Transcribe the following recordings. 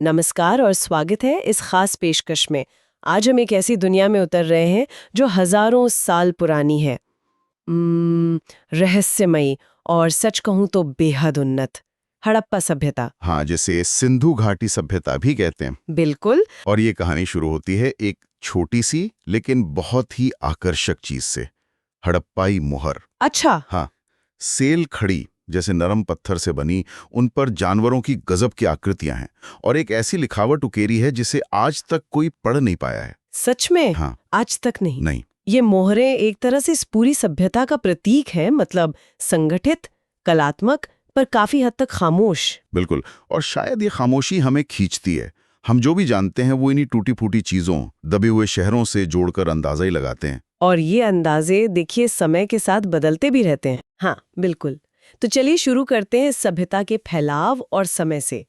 नमस्कार और स्वागत है इस खास पेशकश में। आज हम एक ऐसी दुनिया में उतर रहे हैं जो हजारों साल पुरानी है, रहस्यमयी और सच कहूं तो बेहद उन्नत हड़प्पा सभ्यता। हाँ, जिसे सिंधु घाटी सभ्यता भी कहते हैं। बिल्कुल। और ये कहानी शुरू होती है एक छोटी सी लेकिन बहुत ही आकर्षक चीज से, हड़प्पाई मोहर। अच्छा। हाँ, सेल खड़ी जैसे नरम पत्थर से बनी, उन पर जानवरों की गजब की आकृतियां हैं और एक ऐसी लिखावट उकेरी है जिसे आज तक कोई पढ़ नहीं पाया है। सच में? हाँ। आज तक नहीं? नहीं। ये मोहरें एक तरह से इस पूरी सभ्यता का प्रतीक है, मतलब संगठित, कलात्मक, पर काफी हद तक खामोश। बिल्कुल, और शायद ये खामोशी हमें खींचती है। हम जो भी जानते हैं वो इन्हीं टूटी फूटी चीजों, दबे हुए शहरों से जोड़कर अंदाजा ही लगाते हैं। और ये अंदाजे देखिए समय के साथ बदलते भी रहते हैं। हाँ बिल्कुल। तो चलिए शुरू करते हैं इस सभ्यता के फैलाव और समय से।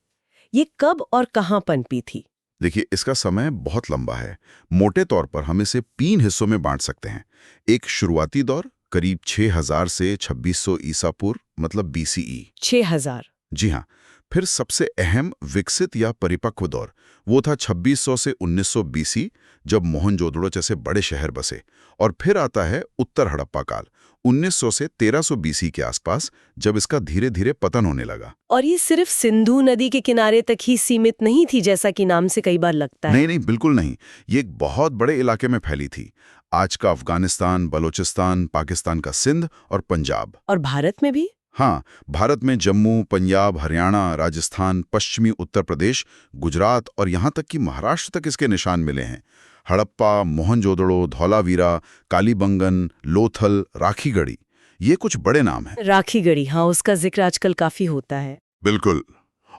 ये कब और कहाँ पनपी थी? देखिए, इसका समय बहुत लंबा है। मोटे तौर पर हम इसे 3 हिस्सों में बांट सकते हैं। एक शुरुआती दौर करीब 6000 से 2600 ईसा पूर्व, मतलब BCE। 6000? जी हाँ। फिर सबसे अहम विकसित या परिपक्व दौर वो था 2600 से 1900 BC, जब मोहनजोदड़ो जैसे बड़े शहर बसे। और फिर आता है उत्तर हड़प्पा काल, 1900 से 1300 BC के आसपास, जब इसका धीरे धीरे पतन होने लगा। और ये सिर्फ सिंधु नदी के किनारे तक ही सीमित नहीं थी, जैसा कि नाम से कई बार लगता है। नहीं नहीं, बिल्कुल नहीं। ये एक बहुत बड़े इलाके में फैली थी। आज का अफगानिस्तान, बलूचिस्तान, पाकिस्तान का सिंध और पंजाब। और भारत में भी? हाँ, भारत में जम्मू, पंजाब, हरियाणा, राजस्थान, पश्चिमी उत्तर प्रदेश, गुजरात और यहाँ तक कि महाराष्ट्र तक इसके निशान मिले हैं। हड़प्पा, मोहनजोदड़ो, धौलावीरा, कालीबंगन, लोथल, राखीगढ़ी, ये कुछ बड़े नाम हैं। राखीगढ़ी, हाँ, उसका जिक्र आजकल काफी होता है। बिल्कुल।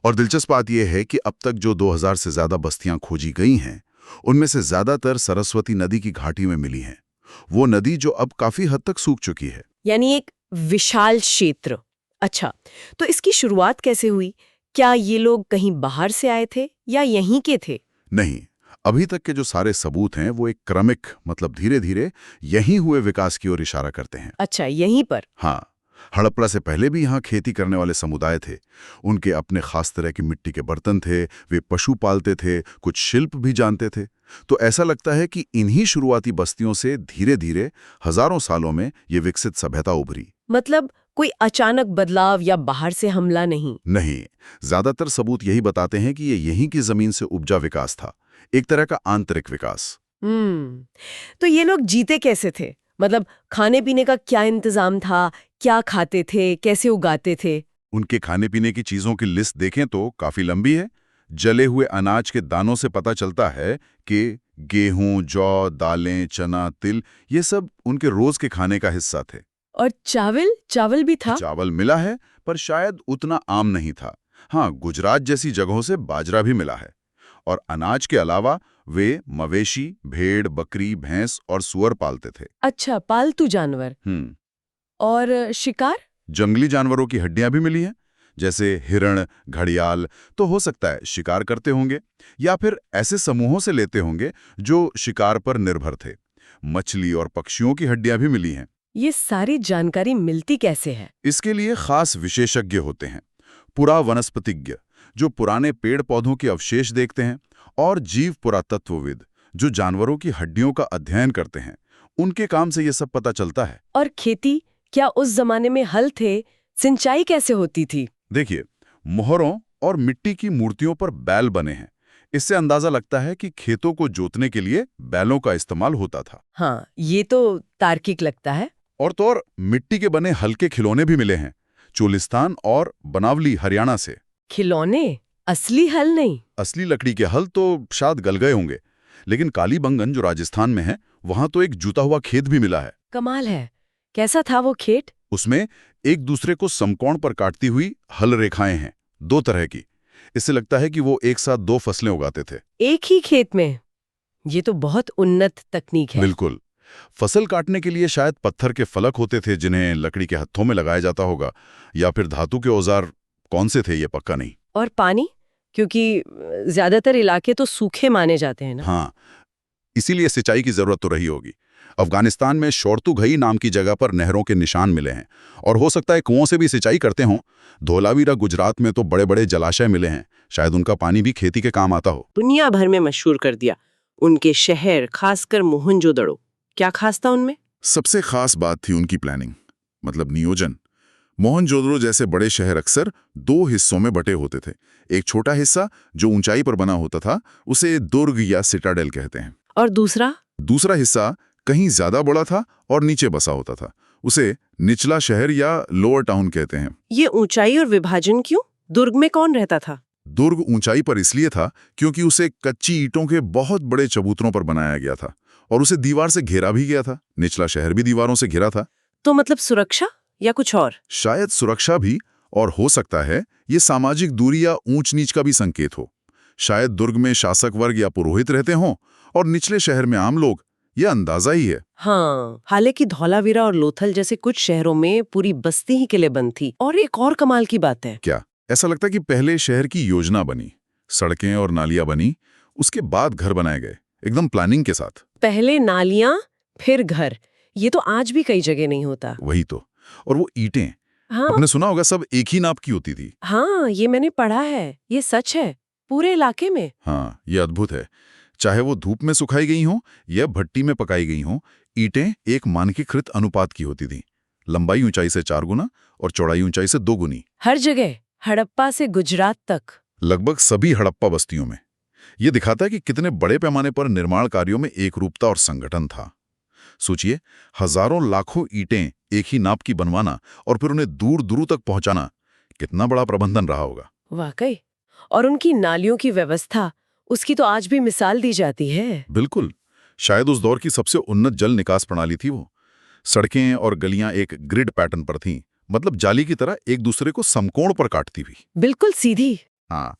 और दिलचस्प बात यह है कि अब तक जो 2000 से ज्यादा बस्तियां खोजी गई हैं, उनमें से ज्यादातर सरस्वती नदी की घाटी में मिली हैं। वो नदी जो अब काफी हद तक सूख चुकी है। यानी एक विशाल क्षेत्र। अच्छा, तो इसकी शुरुआत कैसे हुई? क्या ये लोग कहीं बाहर से आए थे या यहीं के थे? नहीं, अभी तक के जो सारे सबूत हैं वो एक क्रमिक, मतलब धीरे धीरे यहीं हुए विकास की ओर इशारा करते हैं। अच्छा, यहीं पर? हाँ, हड़प्पा से पहले भी यहाँ खेती करने वाले समुदाय थे। उनके अपने खास तरह की मिट्टी के बर्तन थे, वे पशु पालते थे, कुछ शिल्प भी जानते थे। तो ऐसा लगता है कि इन्हीं शुरुआती बस्तियों से धीरे धीरे हजारों सालों में ये विकसित सभ्यता उभरी। मतलब कोई अचानक बदलाव या बाहर से हमला नहीं? नहीं, ज्यादातर सबूत यही बताते हैं कि ये यहीं की जमीन से उपजा विकास था, एक तरह का आंतरिक विकास। तो ये लोग जीते कैसे थे? मतलब खाने पीने का क्या इंतजाम था? क्या खाते थे, कैसे उगाते थे? उनके खाने पीने की चीजों की लिस्ट देखें तो काफी लंबी है। जले हुए अनाज के दानों से पता चलता है कि गेहूं, जौ, दालें, चना, तिल, ये सब उनके रोज के खाने का हिस्सा थे। और चावल? चावल भी था? चावल मिला है, पर शायद उतना आम नहीं था। हाँ, गुजरात जैसी जगहों से बाजरा भी मिला है। और अनाज के अलावा वे मवेशी, भेड़, बकरी, भैंस और सुअर पालते थे। अच्छा, पालतू जानवर। और शिकार? जंगली जानवरों की हड्डियां भी मिली हैं, जैसे हिरण, घड़ियाल। तो हो सकता है शिकार करते होंगे या फिर ऐसे समूहों से लेते होंगे जो शिकार पर निर्भर थे। मछली और पक्षियों की हड्डियां भी मिली हैं। ये सारी जानकारी मिलती कैसे है? इसके लिए खास विशेषज्ञ होते हैं, पुरावनस्पतिज्ञ, जो पुराने पेड़ पौधों के अवशेष देखते हैं, और जीव पुरातत्वविद, जो जानवरों की हड्डियों का अध्ययन करते हैं। उनके काम से ये सब पता चलता है। और खेती? क्या उस जमाने में हल थे? सिंचाई कैसे होती थी? देखिए, मोहरों और मिट्टी की मूर्तियों पर बैल बने हैं। इससे अंदाजा लगता है कि खेतों को जोतने के लिए बैलों का इस्तेमाल होता था। हाँ, ये तो तार्किक लगता है। और तो और मिट्टी के बने हल्के खिलौने भी मिले हैं, चोलिस्तान और बनावली, हरियाणा से। खिलौने? असली हल नहीं? असली लकड़ी के हल तो शायद गल गए होंगे, लेकिन कालीबंगन जो राजस्थान में है, वहां तो एक जुता हुआ खेत भी मिला है। कमाल है। कैसा था वो खेत? उसमें एक दूसरे को समकोण पर काटती हुई हल रेखाएं हैं, 2 तरह की। इससे लगता है कि वो एक साथ 2 फसलें उगाते थे। एक ही खेत में? ये तो बहुत उन्नत तकनीक है। बिल्कुल। फसल काटने के लिए शायद पत्थर के फलक होते थे जिन्हें लकड़ी के हत्थों में लगाया जाता होगा, या फिर धातु के औजार कौन से थे ये पक्का नहीं। और पानी? क्योंकि ज्यादातर इलाके तो सूखे माने जाते हैं ना। हाँ, इसीलिए सिंचाई की जरूरत तो रही होगी। अफगानिस्तान में शोरतुघई नाम की जगह पर नहरों के निशान मिले हैं और हो सकता है कुओं से भी सिंचाई करते हों। धोलावीरा गुजरात में तो बड़े बड़े जलाशय मिले हैं, शायद उनका पानी भी खेती के काम आता हो। दुनिया भर में मशहूर कर दिया उनके शहर, खासकर मोहनजोदड़ो। क्या खास था उनमें? सबसे खास बात थी उनकी प्लानिंग, मतलब नियोजन। मोहनजोदड़ो जैसे बड़े शहर अक्सर 2 हिस्सों में बटे होते थे। एक छोटा हिस्सा जो ऊंचाई पर बना होता था उसे दुर्ग या सिटाडेल कहते हैं, और दूसरा हिस्सा कहीं ज्यादा बड़ा था और नीचे बसा होता था, उसे निचला शहर या लोअर टाउन कहते हैं। ये ऊंचाई और विभाजन क्यों? दुर्ग में कौन रहता था? दुर्ग ऊंचाई पर इसलिए था क्योंकि उसे कच्ची ईंटों के बहुत बड़े चबूतरों पर बनाया गया था और उसे दीवार से घेरा भी गया था। निचला शहर भी दीवारों से घिरा था। तो मतलब सुरक्षा या कुछ और? शायद सुरक्षा भी, और हो सकता है ये सामाजिक दूरी या ऊंच नीच का भी संकेत हो। शायद दुर्ग में शासक वर्ग या पुरोहित रहते हों और निचले शहर में आम लोग। ये अंदाजा ही है। हाँ, हालांकि धौलावीरा और लोथल जैसे कुछ शहरों में पूरी बस्ती ही किलेबंद थी। और एक और कमाल की बात है। क्या? ऐसा लगता है कि पहले शहर की योजना बनी, सड़कें और नालियां बनी, उसके बाद घर बनाए गए, एकदम प्लानिंग के साथ। पहले नालियां फिर घर, ये तो आज भी कई जगह नहीं होता। वही तो। और वो ईंटें, हाँ आपने सुना होगा, सब एक ही नाप की होती थी। हाँ, ये मैंने पढ़ा है। ये सच है पूरे इलाके में। हाँ, ये अद्भुत है। चाहे वो धूप में सुखाई गई हो या भट्टी में पकाई गई हो, ईंटें एक मानकीकृत अनुपात की होती थी। लंबाई ऊंचाई से 4 गुना और चौड़ाई ऊंचाई से 2 गुनी। हर जगह, हड़प्पा से गुजरात तक। लगभग सभी हड़प्पा बस्तियों में। ये दिखाता है कि कितने बड़े पैमाने पर निर्माण कार्यों में एकरूपता और संगठन था। सोचिए, हजारों लाखों ईंटें एक ही नाप की बनवाना और फिर उन्हें दूर दूर तक पहुंचाना, कितना बड़ा प्रबंधन रहा होगा। वाकई। और उनकी नालियों की व्यवस्था, उसकी तो आज भी मिसाल दी जाती है। बिल्कुल। शायद उस दौर की सबसे उन्नत जल निकास प्रणाली थी वो। सड़कें और गलियां एक ग्रिड पैटर्न पर थीं, मतलब जाली की तरह एक दूसरे को समकोण पर काटती हुई। बिल्कुल सीधी। हाँ,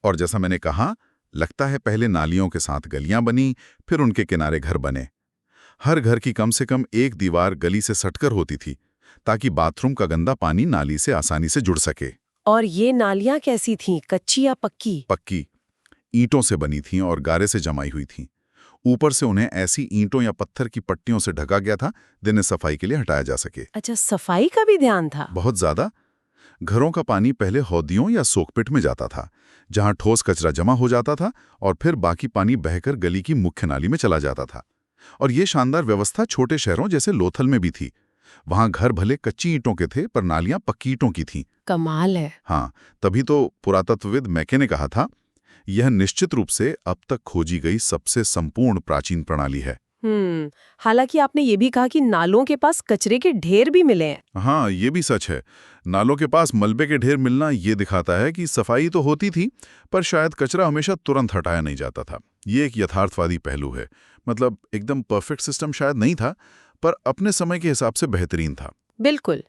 और जैसा मैंने कहा, लगता है पहले नालियों के साथ गलियां बनी, फिर उनके किनारे घर बने। हर घर की कम से कम एक दीवार गली से सटकर होती थी, ताकि बाथरूम का गंदा पानी नाली से आसानी से जुड़ सके। और ये नालियां कैसी थीं, कच्ची या पक्की? पक्की, ईंटों से बनी थीं और गारे से जमाई हुई थीं। ऊपर से उन्हें ऐसी ईंटों या पत्थर की पट्टियों से ढका गया था जिन्हें सफाई के लिए हटाया जा सके। अच्छा, सफाई का भी ध्यान था। बहुत ज्यादा। घरों का पानी पहले हौदियों या सोकपिट में जाता था, जहां ठोस कचरा जमा हो जाता था, और फिर बाकी पानी बहकर गली की मुख्य नाली में चला जाता था। और ये शानदार व्यवस्था छोटे शहरों जैसे लोथल में भी थी। वहां घर भले कच्ची ईंटों के थे, पर नालियां पक्की ईंटों की थीं। कमाल है। हाँ, तभी तो पुरातत्वविद मैके ने कहा था, यह निश्चित रूप से अब तक खोजी गई सबसे संपूर्ण प्राचीन प्रणाली है। हालांकि आपने ये भी कहा कि नालों के पास कचरे के ढेर भी मिले हैं। हाँ, ये भी सच है। नालों के पास मलबे के ढेर मिलना ये दिखाता है कि सफाई तो होती थी, पर शायद कचरा हमेशा तुरंत हटाया नहीं जाता था। ये एक यथार्थवादी पहलू है। मतलब एकदम परफेक्ट सिस्टम शायद नहीं था, पर अपने समय के हिसाब से बेहतरीन था। बिल्कुल।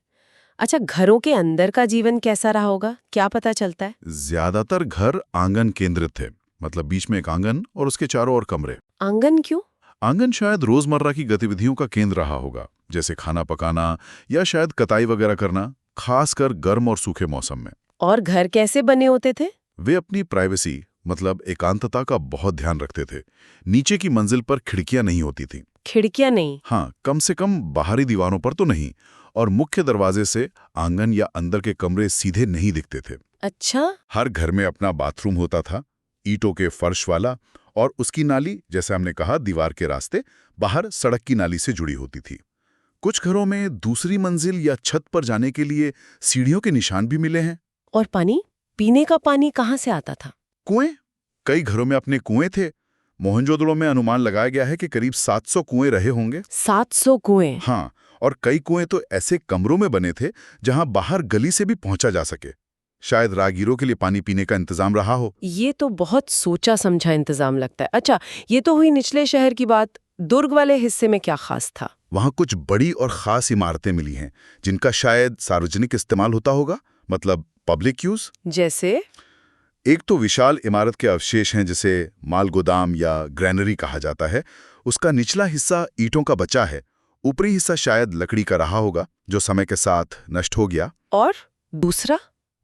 अच्छा, घरों के अंदर का जीवन कैसा रहा होगा, क्या पता चलता है? ज्यादातर घर आंगन केंद्रित थे, मतलब बीच में एक आंगन और उसके चारों ओर कमरे। आंगन क्यों? आंगन शायद रोजमर्रा की गतिविधियों का केंद्र रहा होगा, जैसे खाना पकाना या शायद कटाई वगैरह करना, खासकर गर्म और सूखे मौसम में। और घर कैसे बने होते थे? वे अपनी प्राइवेसी, मतलब एकांतता का बहुत ध्यान रखते थे। नीचे की मंजिल पर खिड़कियां नहीं होती थीं। खिड़कियां नहीं? हाँ, कम से कम बाहरी दीवारों पर तो नहीं, और मुख्य दरवाजे से आंगन या अंदर के कमरे सीधे नहीं दिखते थे। अच्छा। हर घर में अपना बाथरूम होता था, ईंटों के फर्श वाला, और उसकी नाली, जैसे हमने कहा, दीवार के रास्ते बाहर सड़क की नाली से जुड़ी होती थी। कुछ घरों में दूसरी मंजिल या छत पर जाने के लिए सीढ़ियों के निशान भी मिले हैं। और पानी? पीने का पानी कहाँ से आता था? कुएं, कई घरों में अपने कुएं थे। मोहनजोदड़ो में अनुमान लगाया गया है कि करीब 700 कुएं रहे होंगे। 700 कुएं? हाँ, और कई कुएं तो ऐसे कमरों में बने थे जहां बाहर गली से भी पहुंचा जा सके। शायद राहगीरों के लिए पानी पीने का इंतजाम रहा हो। ये तो बहुत सोचा समझा इंतजाम लगता है। अच्छा, ये तो हुई निचले शहर की बात। दुर्ग वाले हिस्से में क्या खास था? वहां कुछ बड़ी और खास इमारतें मिली हैं जिनका शायद सार्वजनिक इस्तेमाल होता होगा, मतलब पब्लिक यूज। जैसे? एक तो विशाल इमारत के अवशेष हैं जिसे माल गोदाम या ग्रैनरी कहा जाता है। उसका निचला हिस्सा ईंटों का बचा है, ऊपरी हिस्सा शायद लकड़ी का रहा होगा जो समय के साथ नष्ट हो गया। और दूसरा?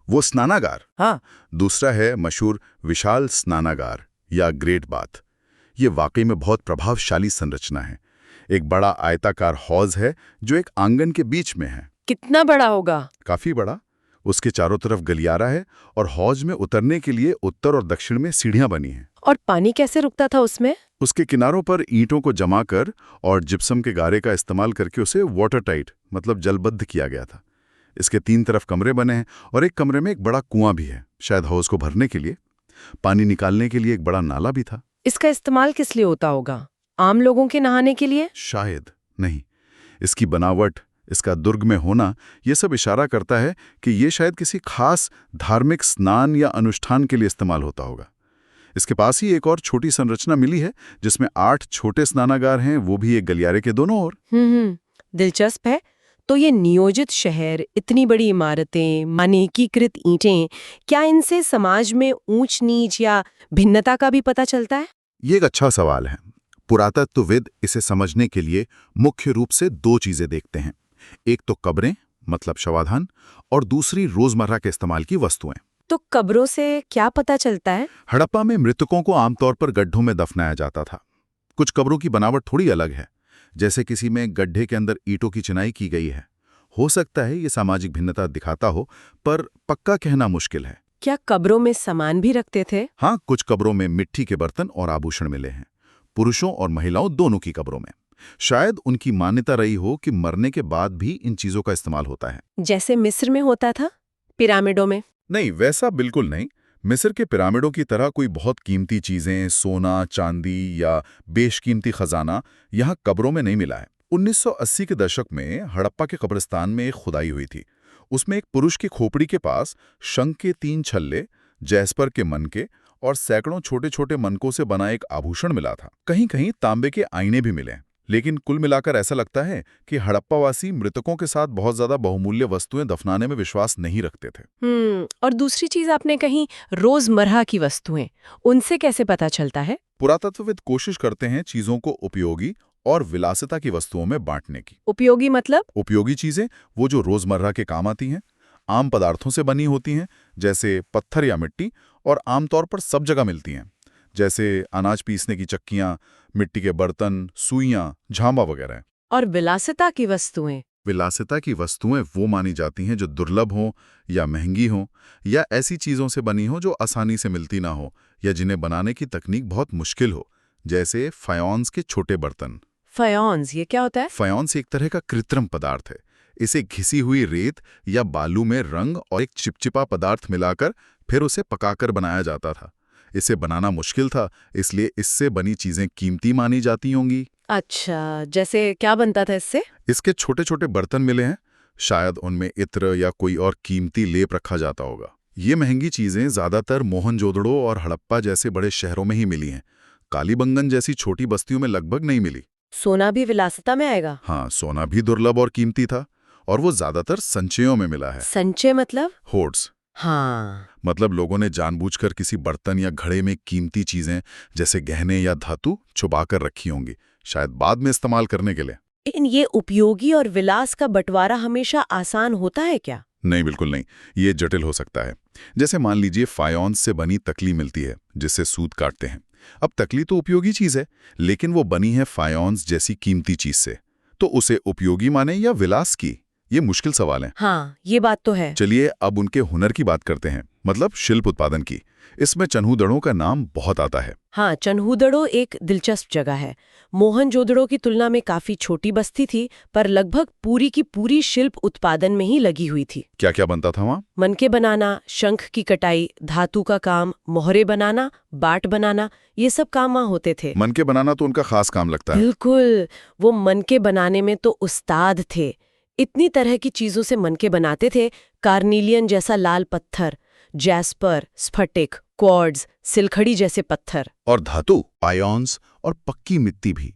वो स्नानागार। हाँ। दूसरा है मशहूर विशाल स्नानागार या ग्रेट बाथ। ये वाकई में बहुत प्रभावशाली संरचना है। एक बड़ा आयताकार हौज है जो एक आंगन के बीच में है। कितना बड़ा होगा? काफी बड़ा। उसके चारों तरफ गलियारा है और हौज में उतरने के लिए उत्तर और दक्षिण में सीढ़ियां बनी हैं। और पानी कैसे रुकता था उसमें? उसके किनारों पर ईंटों को जमा कर और जिप्सम के गारे का इस्तेमाल करके उसे वाटर टाइट मतलब जलबद्ध किया गया था। इसके 3 तरफ कमरे बने हैं और एक कमरे में एक बड़ा कुआं भी है, शायद हौज को भरने के लिए। पानी निकालने के लिए एक बड़ा नाला भी था। इसका इस्तेमाल किस लिए होता होगा? आम लोगों के नहाने के लिए? शायद नहीं। इसकी बनावट, इसका दुर्ग में होना, ये सब इशारा करता है कि ये शायद किसी खास धार्मिक स्नान या अनुष्ठान के लिए इस्तेमाल होता होगा। इसके पास ही एक और छोटी संरचना मिली है जिसमें 8 छोटे स्नानागार हैं, वो भी एक गलियारे के दोनों ओर। दिलचस्प है। तो ये नियोजित शहर, इतनी बड़ी इमारतें, मानकीकृत ईंटें, क्या इनसे समाज में ऊंच नीच या भिन्नता का भी पता चलता है? ये एक अच्छा सवाल है। पुरातत्वविद इसे समझने के लिए मुख्य रूप से 2 चीजें देखते हैं। एक तो कब्रें मतलब शवाधान, और दूसरी रोजमर्रा के इस्तेमाल की वस्तुएं। तो कब्रों से क्या पता चलता है? हड़प्पा में मृतकों को आमतौर पर गड्ढों में दफनाया जाता था। कुछ कब्रों की बनावट थोड़ी अलग है, जैसे किसी में गड्ढे के अंदर ईंटों की चिनाई की गई है। हो सकता है ये सामाजिक भिन्नता दिखाता हो, पर पक्का कहना मुश्किल है। क्या कब्रों में सामान भी रखते थे? हाँ, कुछ कब्रों में मिट्टी के बर्तन और आभूषण मिले हैं, पुरुषों और महिलाओं दोनों की कब्रों में। शायद उनकी मान्यता रही हो कि मरने के बाद भी इन चीजों का इस्तेमाल होता है। जैसे मिस्र में होता था, पिरामिडों में? नहीं, वैसा बिल्कुल नहीं। मिस्र के पिरामिडों की तरह कोई बहुत कीमती चीजें, सोना, चांदी या बेशकीमती खजाना यहाँ कब्रों में नहीं मिला है। 1980 के दशक में हड़प्पा के कब्रिस्तान में एक खुदाई हुई थी। उसमें एक पुरुष की खोपड़ी के पास शंख के 3 छल्ले, जैस्पर के मनके और सैकड़ों छोटे छोटे मनकों से बना एक आभूषण मिला था। कहीं कहीं तांबे के आईने भी मिले। लेकिन कुल मिलाकर ऐसा लगता है कि हड़प्पावासी मृतकों के साथ बहुत ज्यादा बहुमूल्य वस्तुएं दफनाने में विश्वास नहीं रखते थे। और दूसरी चीज आपने कही, रोजमर्रा की वस्तुएं, उनसे कैसे पता चलता है? पुरातत्वविद कोशिश करते हैं चीजों को उपयोगी और विलासिता की वस्तुओं में बांटने की। उपयोगी मतलब? उपयोगी चीजें वो जो रोजमर्रा के काम आती हैं, आम पदार्थों से बनी होती हैं, जैसे पत्थर या मिट्टी, और आमतौर पर सब जगह मिलती हैं, जैसे अनाज पीसने की चक्कियां, मिट्टी के बर्तन, सुइयां, झांबा वगैरह। और विलासिता की वस्तुएं? विलासिता की वस्तुएं वो मानी जाती हैं जो दुर्लभ हों या महंगी हों, या ऐसी चीजों से बनी हो जो आसानी से मिलती ना हो, या जिन्हें बनाने की तकनीक बहुत मुश्किल हो, जैसे फायोन्स के छोटे बर्तन। फायोन्स, ये क्या होता है? फायोन्स एक तरह का कृत्रिम पदार्थ है। इसे घिसी हुई रेत या बालू में रंग और एक चिपचिपा पदार्थ मिलाकर फिर उसे पकाकर बनाया जाता था। इसे बनाना मुश्किल था, इसलिए इससे बनी चीजें कीमती मानी जाती होंगी। अच्छा, जैसे क्या बनता था इससे? इसके छोटे छोटे बर्तन मिले हैं, शायद उनमें इत्र या कोई और कीमती लेप रखा जाता होगा। ये महंगी चीजें ज्यादातर मोहनजोदड़ो और हड़प्पा जैसे बड़े शहरों में ही मिली हैं। कालीबंगन जैसी छोटी बस्तियों में लगभग नहीं मिली। सोना भी विलासिता में आएगा? हाँ, सोना भी दुर्लभ और कीमती था, और वो ज्यादातर संचयों में मिला है। संचय मतलब? होर्ड्स। हाँ। मतलब लोगों ने जानबूझकर किसी बर्तन या घड़े में कीमती चीजें जैसे गहने या धातु छुपाकर रखी होंगी, शायद बाद में इस्तेमाल करने के लिए। लेकिन ये उपयोगी और विलास का बंटवारा हमेशा आसान होता है क्या? नहीं, बिल्कुल नहीं। ये जटिल हो सकता है। जैसे मान लीजिए फायोन्स से बनी तकली मिलती है जिससे सूत काटते हैं। अब तकली तो उपयोगी चीज है, लेकिन वो बनी है फायोन्स जैसी कीमती चीज से, तो उसे उपयोगी माने या विलास की? ये मुश्किल सवाल है। हाँ, ये बात तो है। चलिए अब उनके हुनर की बात करते हैं, मतलब शिल्प उत्पादन की। इसमें चन्हूदड़ों का नाम बहुत आता है। हाँ, चन्हूदड़ो एक दिलचस्प जगह है। मोहनजोदड़ो की तुलना में काफी छोटी बस्ती थी, पर लगभग पूरी की पूरी शिल्प उत्पादन में ही लगी हुई थी। क्या क्या बनता था वहाँ? मनके बनाना, शंख की कटाई, धातु का काम, मोहरे बनाना, बाट बनाना, ये सब काम वहाँ होते थे। मनके बनाना तो उनका खास काम लगता है। बिल्कुल, वो मनके बनाने में तो उस्ताद थे। इतनी तरह की चीजों से मनके बनाते थे, कार्निलियन जैसा लाल पत्थर, जैस्पर, स्फटिक, क्वार्ट्ज, सिलखड़ी जैसे पत्थर, और धातु, आयॉन्स और पक्की मिट्टी भी।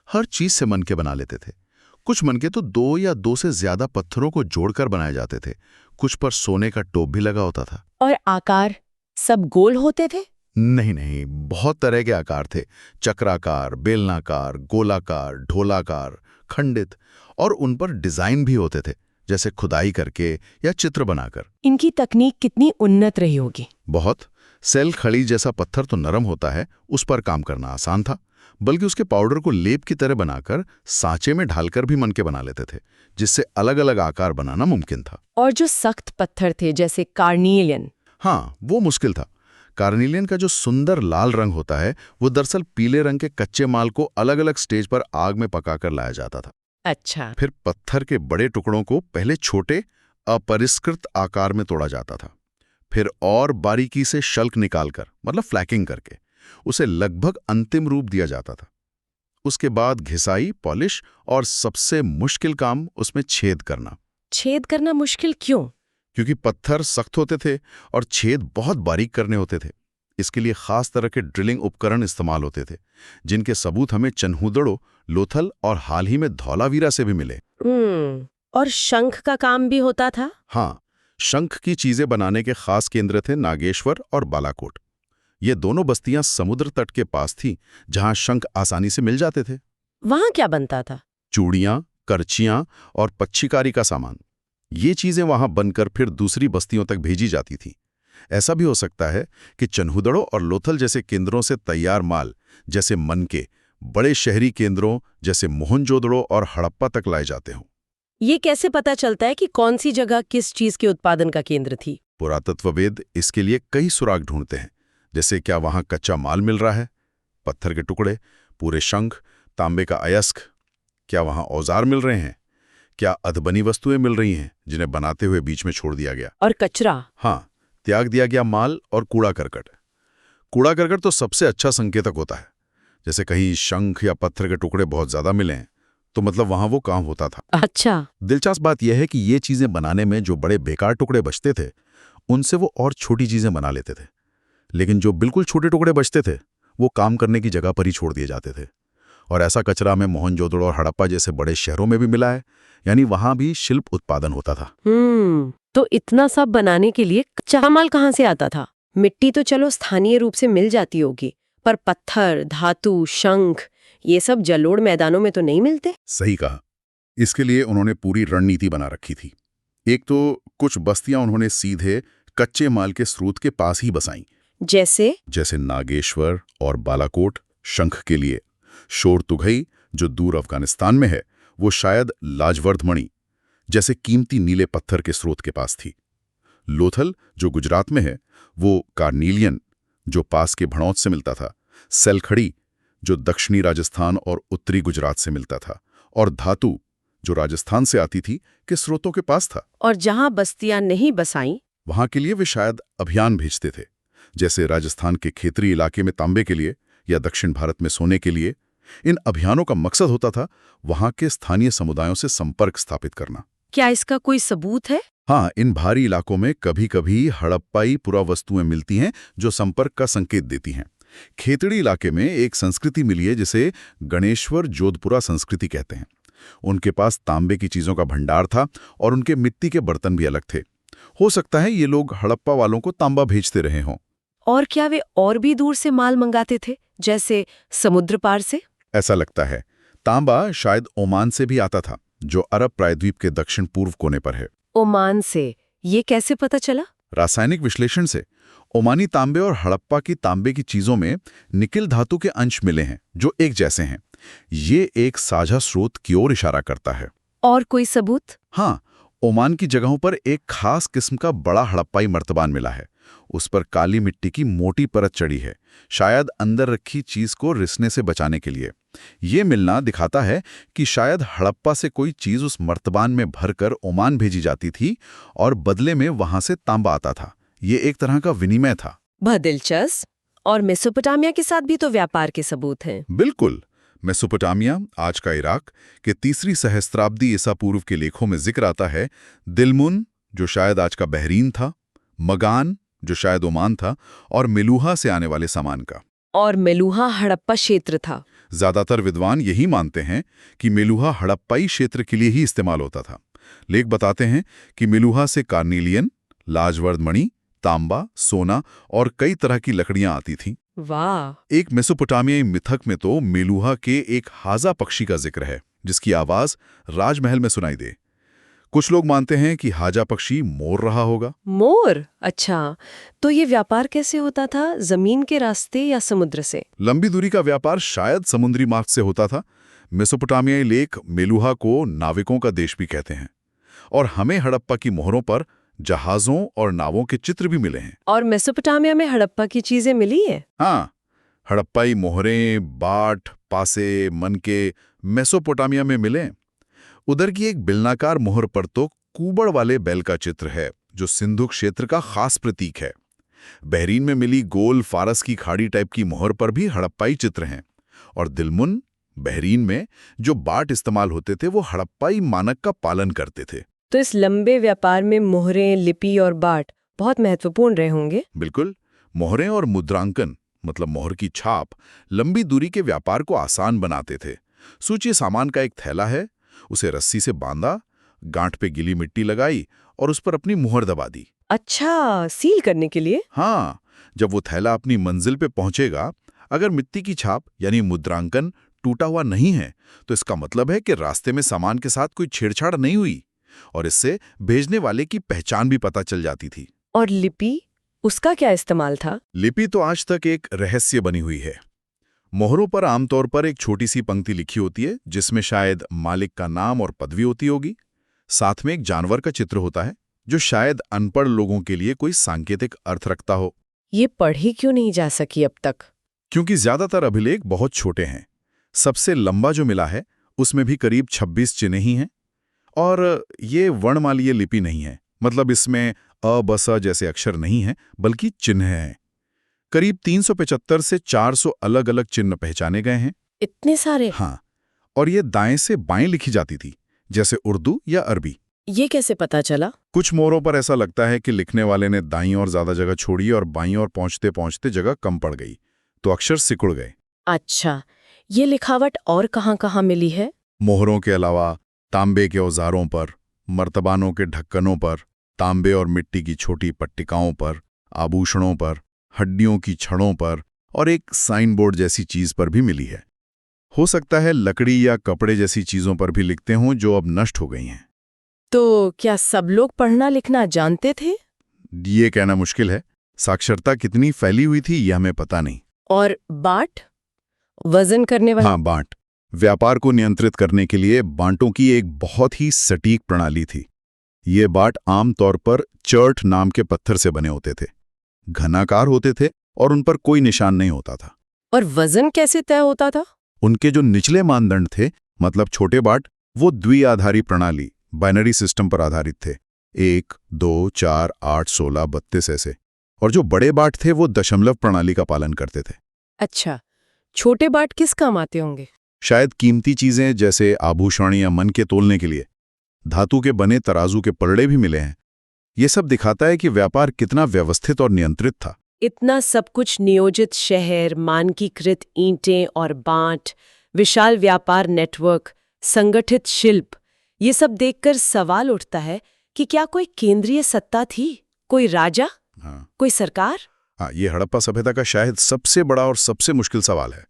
हर चीज से मनके बना लेते थे। कुछ मनके तो 2 या 2 से ज्यादा पत्थरों को जोड़कर बनाए जाते थे। कुछ पर सोने का टोप भी लगा होता था। और आकार सब गोल होते थे? नहीं, बहुत तरह के आकार थे। चक्राकार, बेलनाकार, गोलाकार, ढोलाकार, खंडित, और उन पर डिजाइन भी होते थे, जैसे खुदाई करके या चित्र बनाकर। इनकी तकनीक कितनी उन्नत रही होगी। बहुत। सेल खड़ी जैसा पत्थर तो नरम होता है, उस पर काम करना आसान था, बल्कि उसके पाउडर को लेप की तरह बनाकर सांचे में ढालकर भी मनके बना लेते थे, जिससे अलग अलग आकार बनाना मुमकिन था। और जो सख्त पत्थर थे जैसे कार्निलियन, हाँ, वो मुश्किल था। कार्निलियन का जो सुंदर लाल रंग होता है, वो दरअसल पीले रंग के कच्चे माल को अलग अलग स्टेज पर आग में पकाकर लाया जाता था। अच्छा, फिर पत्थर के बड़े टुकड़ों को पहले छोटे अपरिष्कृत आकार में तोड़ा जाता था, फिर और बारीकी से शल्क निकालकर, मतलब फ्लैकिंग करके, उसे लगभग अंतिम रूप दिया जाता था। उसके बाद घिसाई, पॉलिश और सबसे मुश्किल काम उसमें छेद करना। छेद करना मुश्किल क्यों? क्योंकि पत्थर सख्त होते थे और छेद बहुत बारीक करने होते थे। इसके लिए खास तरह के ड्रिलिंग उपकरण इस्तेमाल होते थे, जिनके सबूत हमें चन्हुदड़ो, लोथल और हाल ही में धौलावीरा से भी मिले। और शंख का काम भी होता था? हाँ, शंख की चीजें बनाने के खास केंद्र थे नागेश्वर और बालाकोट। ये दोनों बस्तियां समुद्र तट के पास थीं, जहां शंख आसानी से मिल जाते थे। वहां क्या बनता था? चूड़ियां, करचियां और पच्छीकारी का सामान। ये चीजें वहां बनकर फिर दूसरी बस्तियों तक भेजी जाती थीं। ऐसा भी हो सकता है कि चन्हुदड़ो और लोथल जैसे केंद्रों से तैयार माल, जैसे मनके, बड़े शहरी केंद्रों जैसे मोहनजोदड़ो और हड़प्पा तक लाए जाते हों। ये कैसे पता चलता है कि कौन सी जगह किस चीज के उत्पादन का केंद्र थी? पुरातत्ववेद इसके लिए कई सुराग ढूंढते हैं, जैसे क्या वहां कच्चा माल मिल रहा है, पत्थर के टुकड़े, पूरे शंख, तांबे का अयस्क, क्या वहां औजार मिल रहे हैं, क्या अधबनी वस्तुएं मिल रही हैं जिन्हें बनाते हुए बीच में छोड़ दिया गया। और कचरा? हाँ, त्याग दिया गया माल और कूड़ा करकट। कूड़ा करकट तो सबसे अच्छा संकेतक होता है। जैसे कहीं शंख या पत्थर के टुकड़े बहुत ज्यादा मिले तो मतलब वहां वो काम होता था। अच्छा, दिलचस्प बात यह है कि ये चीजें बनाने में जो बड़े बेकार टुकड़े बचते थे, उनसे वो और छोटी चीजें बना लेते थे, लेकिन जो बिल्कुल छोटे टुकड़े बचते थे वो काम करने की जगह पर ही छोड़ दिए जाते थे। और ऐसा कचरा में मोहनजोदड़ो और हड़प्पा जैसे बड़े शहरों में भी मिला है, यानी वहां भी शिल्प उत्पादन होता था। तो इतना सब बनाने के लिए कच्चा माल कहाँ से आता था? मिट्टी तो चलो स्थानीय रूप से मिल जाती होगी, पर पत्थर, धातु, शंख, ये सब जलोढ़ मैदानों में तो नहीं मिलते। सही कहा। इसके लिए उन्होंने पूरी रणनीति बना रखी थी। एक तो कुछ बस्तियां उन्होंने सीधे कच्चे माल के स्रोत के पास ही बसाईं, जैसे नागेश्वर और बालाकोट शंख के लिए, शोरतुघई जो दूर अफगानिस्तान में है वो शायद लाजवर्धमणि जैसे कीमती नीले पत्थर के स्रोत के पास थी, लोथल जो गुजरात में है वो कार्निलियन जो पास के भड़ौत से मिलता था, सेलखड़ी जो दक्षिणी राजस्थान और उत्तरी गुजरात से मिलता था, और धातु जो राजस्थान से आती थी के स्रोतों के पास था। और जहां बस्तियां नहीं बसाईं, वहां के लिए वे शायद अभियान भेजते थे, जैसे राजस्थान के खेतरी इलाके में तांबे के लिए या दक्षिण भारत में सोने के लिए। इन अभियानों का मकसद होता था वहां के स्थानीय समुदायों से संपर्क स्थापित करना। क्या इसका कोई सबूत है? हाँ, इन भारी इलाकों में कभी कभी हड़प्पाई पुरावस्तुएं मिलती हैं जो संपर्क का संकेत देती हैं। खेतड़ी इलाके में एक संस्कृति मिली है जिसे गणेश्वर जोधपुरा संस्कृति कहते हैं। उनके पास तांबे की चीजों का भंडार था और उनके मिट्टी के बर्तन भी अलग थे। हो सकता है ये लोग हड़प्पा वालों को तांबा भेजते रहे हों। और क्या वे और भी दूर से माल मंगाते थे, जैसे समुद्र पार से? ऐसा लगता है। तांबा शायद ओमान से भी आता था, जो अरब प्रायद्वीप के दक्षिण पूर्व कोने पर है। ओमान से? ये कैसे पता चला? रासायनिक विश्लेषण से। ओमानी तांबे और हड़प्पा की तांबे की चीजों में निकिल धातु के अंश मिले हैं जो एक जैसे हैं। ये एक साझा स्रोत की ओर इशारा करता है। और कोई सबूत? हाँ, ओमान की जगहों पर एक खास किस्म का बड़ा हड़प्पाई मर्तबान मिला है। उस पर काली मिट्टी की मोटी परत चढ़ी है, शायद अंदर रखी चीज को रिसने से बचाने के लिए। ये मिलना दिखाता है कि शायद हड़प्पा से कोई चीज उस मर्तबान में भरकर ओमान भेजी जाती थी और बदले में वहां से तांबा आता था। ये एक तरह का विनिमय था। बहुत दिलचस्प। और मेसोपोटामिया के साथ भी तो व्यापार के सबूत हैं। बिल्कुल। मेसोपोटामिया, आज का इराक, के तीसरी सहस्त्राब्दी ईसा पूर्व के लेखों में जिक्र आता है दिलमुन जो शायद आज का बहरीन था, मगान जो शायद ओमान था, और मेलूहा से आने वाले सामान का। और मेलूहा हड़प्पा क्षेत्र था। ज्यादातर विद्वान यही मानते हैं कि मेलूहा हड़प्पाई क्षेत्र के लिए ही इस्तेमाल होता था। लेख बताते हैं कि मेलूहा से कार्निलियन, लाजवर्धमणि, तांबा, सोना और कई तरह की लकड़ियां आती थीं। वाह! एक मेसोपोटामियाई मिथक में तो मेलूहा के एक हाजा पक्षी का जिक्र है जिसकी आवाज राजमहल में सुनाई दे। कुछ लोग मानते हैं कि हाजा पक्षी मोर रहा होगा। मोर? अच्छा, तो ये व्यापार कैसे होता था, जमीन के रास्ते या समुद्र से? लंबी दूरी का व्यापार शायद समुद्री मार्ग से होता था। मेसोपोटामियाई लेख मेलुहा को नाविकों का देश भी कहते हैं, और हमें हड़प्पा की मोहरों पर जहाजों और नावों के चित्र भी मिले हैं। और मेसोपोटामिया में हड़प्पा की चीजें मिली है? हाँ, हड़प्पाई मोहरें, बाट, पासे, मनके मेसोपोटामिया में मिले। उधर की एक बिलनाकार मोहर पर तो कूबड़ वाले बैल का चित्र है, जो सिंधु क्षेत्र का खास प्रतीक है। बहरीन में मिली गोल फारस की खाड़ी टाइप की मोहर पर भी हड़प्पाई चित्र हैं। और दिलमुन, बहरीन में जो बाट इस्तेमाल होते थे वो हड़प्पाई मानक का पालन करते थे। तो इस लंबे व्यापार में मोहरें, लिपि और बाट बहुत महत्वपूर्ण रहे होंगे। बिल्कुल, मोहरें और मुद्रांकन मतलब मोहर की छाप लंबी दूरी के व्यापार को आसान बनाते थे। सोचिए, सामान का एक थैला है, उसे रस्सी से बांधा, गांठ पे गीली मिट्टी लगाई और उस पर अपनी मुहर दबा दी। अच्छा, सील करने के लिए? हाँ, जब वो थैला अपनी मंजिल पे पहुंचेगा, अगर मिट्टी की छाप यानी मुद्रांकन टूटा हुआ नहीं है, तो इसका मतलब है कि रास्ते में सामान के साथ कोई छेड़छाड़ नहीं हुई, और इससे भेजने वाले की पहचान भी पता चल जाती थी। और लिपि, उसका क्या इस्तेमाल था? लिपि तो आज तक एक रहस्य बनी हुई है। मोहरों पर आमतौर पर एक छोटी सी पंक्ति लिखी होती है, जिसमें शायद मालिक का नाम और पदवी होती होगी। साथ में एक जानवर का चित्र होता है, जो शायद अनपढ़ लोगों के लिए कोई सांकेतिक अर्थ रखता हो। ये पढ़ी क्यों नहीं जा सकी अब तक? क्योंकि ज्यादातर अभिलेख बहुत छोटे हैं। सबसे लंबा जो मिला है, उसमें भी करीब 26 चिन्ह ही हैं। और ये वर्णमालीय लिपि नहीं है, मतलब इसमें अ, ब, स जैसे अक्षर नहीं हैं, बल्कि चिन्ह हैं। करीब 375 से 400 अलग अलग चिन्ह पहचाने गए हैं। इतने सारे? हाँ, और ये दाएं से बाएं लिखी जाती थी, जैसे उर्दू या अरबी। ये कैसे पता चला? कुछ मोहरों पर ऐसा लगता है कि लिखने वाले ने दाईं और ज्यादा जगह छोड़ी और बाईं और पहुंचते पहुंचते जगह कम पड़ गई, तो अक्षर सिकुड़ गए। अच्छा, ये लिखावट और कहाँ-कहाँ मिली है? मोहरों के अलावा तांबे के औजारों पर, मर्तबानों के ढक्कनों पर, तांबे और मिट्टी की छोटी पट्टिकाओं पर, आभूषणों पर, हड्डियों की छड़ों पर और एक साइन बोर्ड जैसी चीज पर भी मिली है। हो सकता है लकड़ी या कपड़े जैसी चीजों पर भी लिखते हों, जो अब नष्ट हो गई हैं। तो क्या सब लोग पढ़ना लिखना जानते थे? ये कहना मुश्किल है। साक्षरता कितनी फैली हुई थी, यह हमें पता नहीं। और बाट, वजन करने वाला? हाँ, बांट। व्यापार को नियंत्रित करने के लिए बांटों की एक बहुत ही सटीक प्रणाली थी। ये बाट आमतौर पर चर्ट नाम के पत्थर से बने होते थे, घनाकार होते थे और उन पर कोई निशान नहीं होता था। और वजन कैसे तय होता था? उनके जो निचले मानदंड थे, मतलब छोटे बाट, वो द्विआधारी प्रणाली बाइनरी सिस्टम पर आधारित थे, 1, 2, 4, 8, 16, 32 ऐसे। और जो बड़े बाट थे वो दशमलव प्रणाली का पालन करते थे। अच्छा, छोटे बाट किस काम आते होंगे? शायद कीमती चीजें जैसे आभूषण या मन के तोलने के लिए। धातु के बने तराजू के पलड़े भी मिले हैं। ये सब दिखाता है कि व्यापार कितना व्यवस्थित और नियंत्रित था। इतना सब कुछ नियोजित शहर, मानकीकृत ईंटें और बांट, विशाल व्यापार नेटवर्क, संगठित शिल्प, ये सब देखकर सवाल उठता है कि क्या कोई केंद्रीय सत्ता थी, कोई राजा, हाँ, कोई सरकार? हाँ, ये हड़प्पा सभ्यता का शायद सबसे बड़ा और सबसे मुश्किल सवाल है।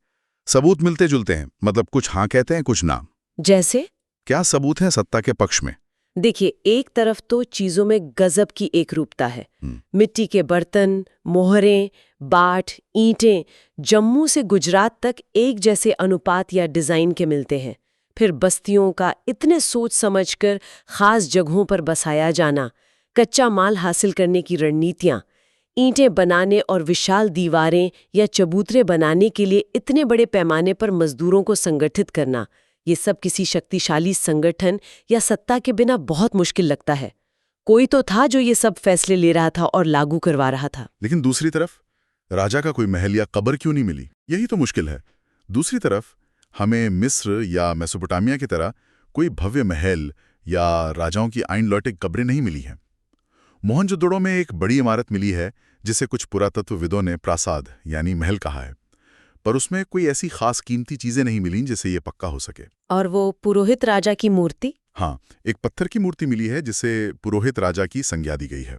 सबूत मिलते जुलते हैं, मतलब कुछ हाँ कहते हैं, कुछ ना। जैसे? क्या सबूत हैं सत्ता के पक्ष में? देखिए, एक तरफ तो चीजों में गजब की एकरूपता है। मिट्टी के बर्तन, मोहरें, बाट, ईंटें जम्मू से गुजरात तक एक जैसे अनुपात या डिजाइन के मिलते हैं। फिर बस्तियों का इतने सोच समझकर खास जगहों पर बसाया जाना, कच्चा माल हासिल करने की रणनीतियां, ईंटें बनाने और विशाल दीवारें या चबूतरे बनाने के लिए इतने बड़े पैमाने पर मजदूरों को संगठित करना, ये सब किसी शक्तिशाली संगठन या सत्ता के बिना बहुत मुश्किल लगता है। कोई तो था जो ये सब फैसले ले रहा था और लागू करवा रहा था। लेकिन दूसरी तरफ राजा का कोई महल या कब्र क्यों नहीं मिली? यही तो मुश्किल है। दूसरी तरफ हमें मिस्र या मेसोपोटामिया की तरह कोई भव्य महल या राजाओं की आइन लौटे कब्रें नहीं मिली हैं। मोहनजोदड़ो में एक बड़ी इमारत मिली है, जिसे कुछ पुरातत्वविदों ने प्रासाद यानी महल कहा है, पर उसमें कोई ऐसी खास कीमती चीजें नहीं मिली जिससे ये पक्का हो सके। और वो पुरोहित राजा की मूर्ति? हाँ, एक पत्थर की मूर्ति मिली है जिसे पुरोहित राजा की संज्ञा दी गई है।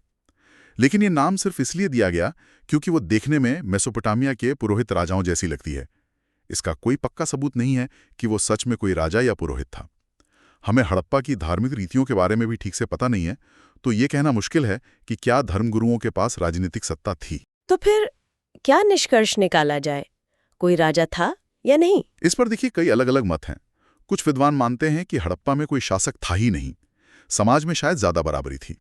लेकिन ये नाम सिर्फ इसलिए दिया गया क्योंकि वो देखने में मेसोपोटामिया के पुरोहित राजाओं जैसी लगती है। इसका कोई पक्का सबूत नहीं है कि वो सच में कोई राजा या पुरोहित था। हमें हड़प्पा की धार्मिक रीतियों के बारे में भी ठीक से पता नहीं है, तो ये कहना मुश्किल है कि क्या धर्मगुरुओं के पास राजनीतिक सत्ता थी। तो फिर क्या निष्कर्ष निकाला जाए? कोई राजा था या नहीं? इस पर देखिए कई अलग अलग मत हैं। कुछ विद्वान मानते हैं कि हड़प्पा में कोई शासक था ही नहीं, समाज में शायद ज्यादा बराबरी थी।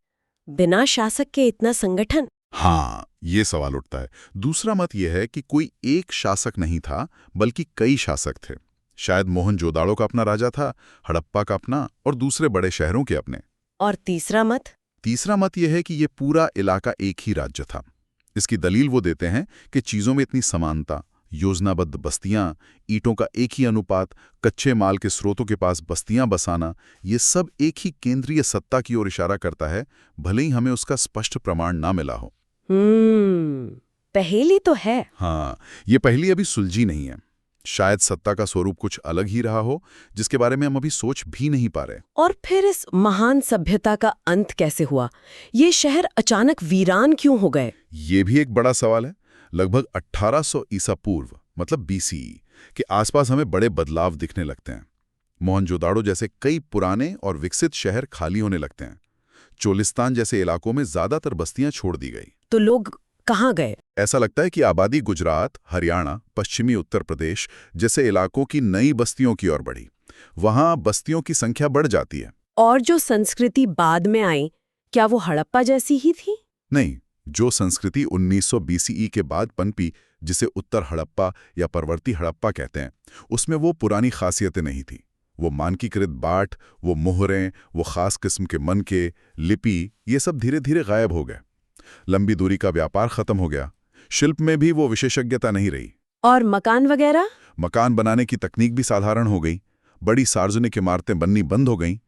बिना शासक के इतना संगठन? हाँ, ये सवाल उठता है। दूसरा मत यह है कि कोई एक शासक नहीं था, बल्कि कई शासक थे। शायद मोहनजोदाड़ो का अपना राजा था, हड़प्पा का अपना और दूसरे बड़े शहरों के अपने। और तीसरा मत? तीसरा मत यह है कि ये पूरा इलाका एक ही राज्य था। इसकी दलील वो देते हैं कि चीजों में इतनी समानता, योजनाबद्ध बस्तियां, ईंटों का एक ही अनुपात, कच्चे माल के स्रोतों के पास बस्तियां बसाना, ये सब एक ही केंद्रीय सत्ता की ओर इशारा करता है, भले ही हमें उसका स्पष्ट प्रमाण ना मिला हो। पहेली तो है। हाँ, ये पहेली अभी सुलझी नहीं है। शायद सत्ता का स्वरूप कुछ अलग ही रहा हो, जिसके बारे में हम अभी सोच भी नहीं पा रहे। और फिर इस महान सभ्यता का अंत कैसे हुआ? ये शहर अचानक वीरान क्यों हो गए? ये भी एक बड़ा सवाल है। लगभग 1800 ईसा पूर्व मतलब बीसीई के आसपास हमें बड़े बदलाव दिखने लगते हैं। मोहनजोदाड़ो जैसे कई पुराने और विकसित शहर खाली होने लगते हैं। चोलिस्तान जैसे इलाकों में ज्यादातर बस्तियां छोड़ दी गई। तो लोग कहाँ गए? ऐसा लगता है कि आबादी गुजरात, हरियाणा, पश्चिमी उत्तर प्रदेश जैसे इलाकों की नई बस्तियों की ओर बढ़ी। वहां बस्तियों की संख्या बढ़ जाती है। और जो संस्कृति बाद में आई, क्या वो हड़प्पा जैसी ही थी? नहीं, जो संस्कृति 1900 बीसीई के बाद पनपी, जिसे उत्तर हड़प्पा या परवर्ती हड़प्पा कहते हैं, उसमें वो पुरानी खासियतें नहीं थी। वो मानकीकृत बाट, वो मोहरें, वो खास किस्म के मनके, लिपि, ये सब धीरे धीरे गायब हो गए। लंबी दूरी का व्यापार खत्म हो गया। शिल्प में भी वो विशेषज्ञता नहीं रही। और मकान वगैरह? मकान बनाने की तकनीक भी साधारण हो गई। बड़ी सार्वजनिक इमारतें बननी बंद हो गईं।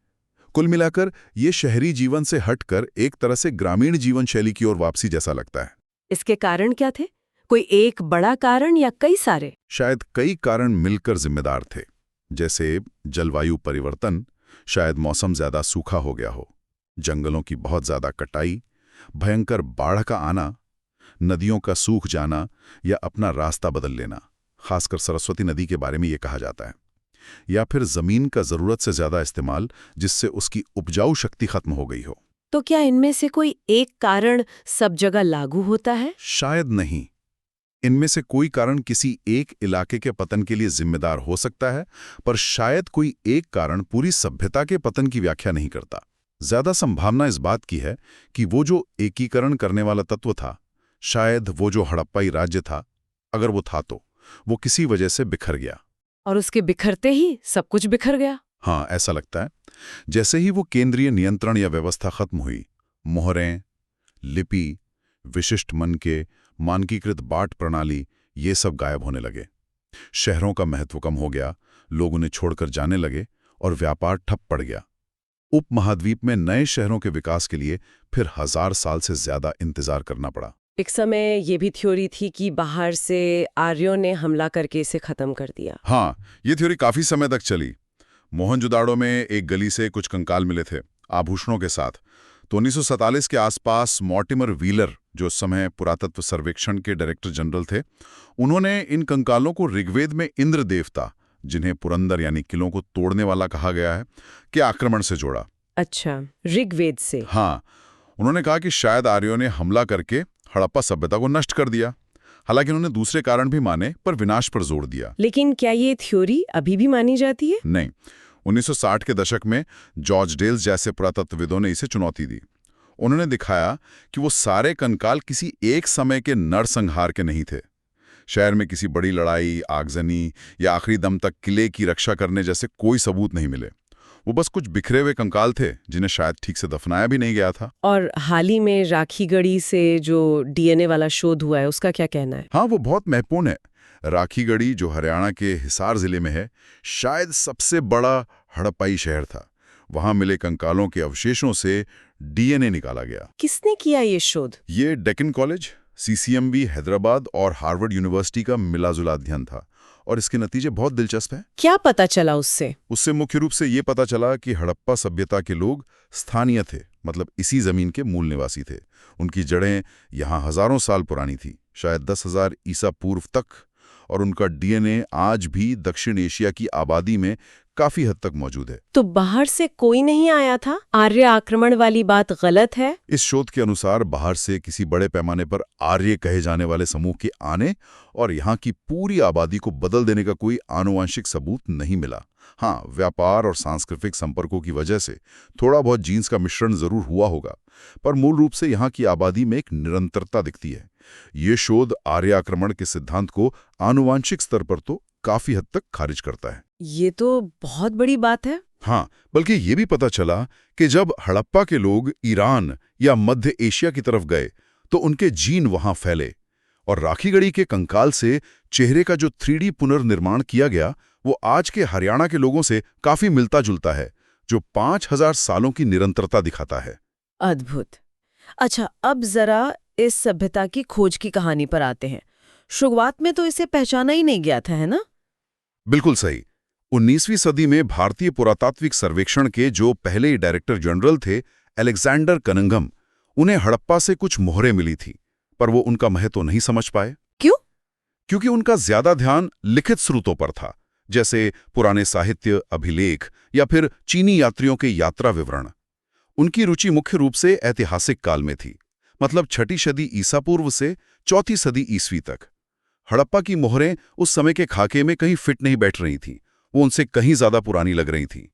कुल मिलाकर ये शहरी जीवन से हटकर एक तरह से ग्रामीण जीवन शैली की ओर वापसी जैसा लगता है। इसके कारण क्या थे? कोई एक बड़ा कारण या कई सारे? शायद कई कारण मिलकर जिम्मेदार थे। जैसे जलवायु परिवर्तन, शायद मौसम ज्यादा सूखा हो गया हो, जंगलों की बहुत ज्यादा कटाई, भयंकर बाढ़ का आना, नदियों का सूख जाना या अपना रास्ता बदल लेना। खासकर सरस्वती नदी के बारे में ये कहा जाता है। या फिर जमीन का जरूरत से ज्यादा इस्तेमाल, जिससे उसकी उपजाऊ शक्ति खत्म हो गई हो। तो क्या इनमें से कोई एक कारण सब जगह लागू होता है? शायद नहीं। इनमें से कोई कारण किसी एक इलाके के पतन के लिए जिम्मेदार हो सकता है, पर शायद कोई एक कारण पूरी सभ्यता के पतन की व्याख्या नहीं करता। ज्यादा संभावना इस बात की है कि वो जो एकीकरण करने वाला तत्व था, शायद वो जो हड़प्पाई राज्य था, अगर वो था तो वो किसी वजह से बिखर गया। और उसके बिखरते ही सब कुछ बिखर गया? हाँ, ऐसा लगता है। जैसे ही वो केंद्रीय नियंत्रण या व्यवस्था खत्म हुई, मोहरें, लिपि, विशिष्ट मनके, मानकीकृत बाट प्रणाली, ये सब गायब होने लगे। शहरों का महत्व कम हो गया, लोग उन्हें छोड़कर जाने लगे और व्यापार ठप पड़ गया। उपमहाद्वीप में नए शहरों के विकास के लिए फिर 1000 साल से ज्यादा इंतजार करना पड़ा। एक समय ये भी थ्योरी थी कि बाहर से आर्यों ने हमला करके इसे खत्म कर दिया। हाँ, ये थ्योरी काफी समय तक चली। मोहनजोदाड़ो में एक गली से कुछ कंकाल मिले थे, आभूषणों के साथ। तो 1947 के आसपास मॉर्टिमर व्हीलर, जो उस समय पुरातत्व सर्वेक्षण के डायरेक्टर जनरल थे, उन्होंने इन कंकालों को ऋग्वेद में इंद्र देवता, जिन्हें पुरंदर यानी किलों को तोड़ने वाला कहा गया है, के आक्रमण से जोड़ा। अच्छा, ऋग्वेद से? हाँ, उन्होंने कहा कि शायद आर्यों ने हमला करके हड़प्पा सभ्यता को नष्ट कर दिया। हालांकि उन्होंने दूसरे कारण भी माने, पर विनाश पर जोर दिया। लेकिन क्या ये थ्योरी अभी भी मानी जाती है? नहीं। 1960 के दशक में जॉर्ज डेल्स जैसे पुरातत्वविदों ने इसे चुनौती दी। उन्होंने दिखाया कि वो सारे कंकाल किसी एक समय के नरसंहार के नहीं थे। शहर में किसी बड़ी लड़ाई, आगजनी या आखिरी दम तक किले की रक्षा करने जैसे कोई सबूत नहीं मिले। वो बस कुछ बिखरे हुए कंकाल थे, जिन्हें शायद ठीक से दफनाया भी नहीं गया था। और हाल ही में राखीगढ़ी से जो डीएनए वाला शोध हुआ है, उसका क्या कहना है? हाँ, वो बहुत महत्वपूर्ण है। राखीगढ़ी, जो हरियाणा के हिसार जिले में है, शायद सबसे बड़ा हड़प्पाई शहर था। वहां मिले कंकालों के अवशेषों से डीएनए निकाला गया। किसने किया ये शोध? ये डेक्कन कॉलेज, सीसीएमबी हैदराबाद और हार्वर्ड यूनिवर्सिटी का मिलाजुला अध्ययन था, और इसके नतीजे बहुत दिलचस्प हैं। क्या पता चला उससे? उससे मुख्य रूप से ये पता चला कि हड़प्पा सभ्यता के लोग स्थानीय थे, मतलब इसी जमीन के मूल निवासी थे। उनकी जड़ें यहाँ हजारों साल पुरानी थी, शायद 10,000 ईसा पूर्व तक, और उनका डीएनए आज भी दक्षिण एशिया की आबादी में काफी हद तक मौजूद है। तो बाहर से कोई नहीं आया था? आर्य आक्रमण वाली बात गलत है? इस शोध के अनुसार बाहर से किसी बड़े पैमाने पर आर्य कहे जाने वाले समूह के आने और यहाँ की पूरी आबादी को बदल देने का कोई आनुवंशिक सबूत नहीं मिला। हाँ, व्यापार और सांस्कृतिक संपर्कों की वजह से थोड़ा बहुत जीन्स का मिश्रण जरूर हुआ होगा, पर मूल रूप से यहाँ की आबादी में एक निरंतरता दिखती है। ये शोध आर्य आक्रमण के सिद्धांत को आनुवंशिक स्तर पर तो काफी हद तक खारिज करता है। ये तो बहुत बड़ी बात है। हाँ, बल्कि ये भी पता चला कि जब हड़प्पा के लोग ईरान या मध्य एशिया की तरफ गए तो उनके जीन वहां फैले और राखीगढ़ी के कंकाल से चेहरे का जो 3D पुनर्निर्माण किया गया वो आज के हरियाणा के लोगों से काफी मिलता जुलता है, जो 5000 सालों की निरंतरता दिखाता है। अद्भुत। अच्छा, अब जरा इस सभ्यता की खोज की कहानी पर आते हैं। शुरुआत में तो इसे पहचाना ही नहीं गया था, है ना? बिल्कुल सही। 19वीं सदी में भारतीय पुरातात्विक सर्वेक्षण के जो पहले डायरेक्टर जनरल थे, अलेक्जेंडर कनिंघम, उन्हें हड़प्पा से कुछ मोहरें मिली थी, पर वो उनका महत्व नहीं समझ पाए। क्यों? क्योंकि उनका ज्यादा ध्यान लिखित स्रोतों पर था, जैसे पुराने साहित्य, अभिलेख या फिर चीनी यात्रियों के यात्रा विवरण। उनकी रुचि मुख्य रूप से ऐतिहासिक काल में थी, मतलब 6ठी सदी ईसा पूर्व से 4ठी सदी ईस्वी तक। हड़प्पा की मोहरें उस समय के खाके में कहीं फिट नहीं बैठ रही थीं, वो उनसे कहीं ज्यादा पुरानी लग रही थीं।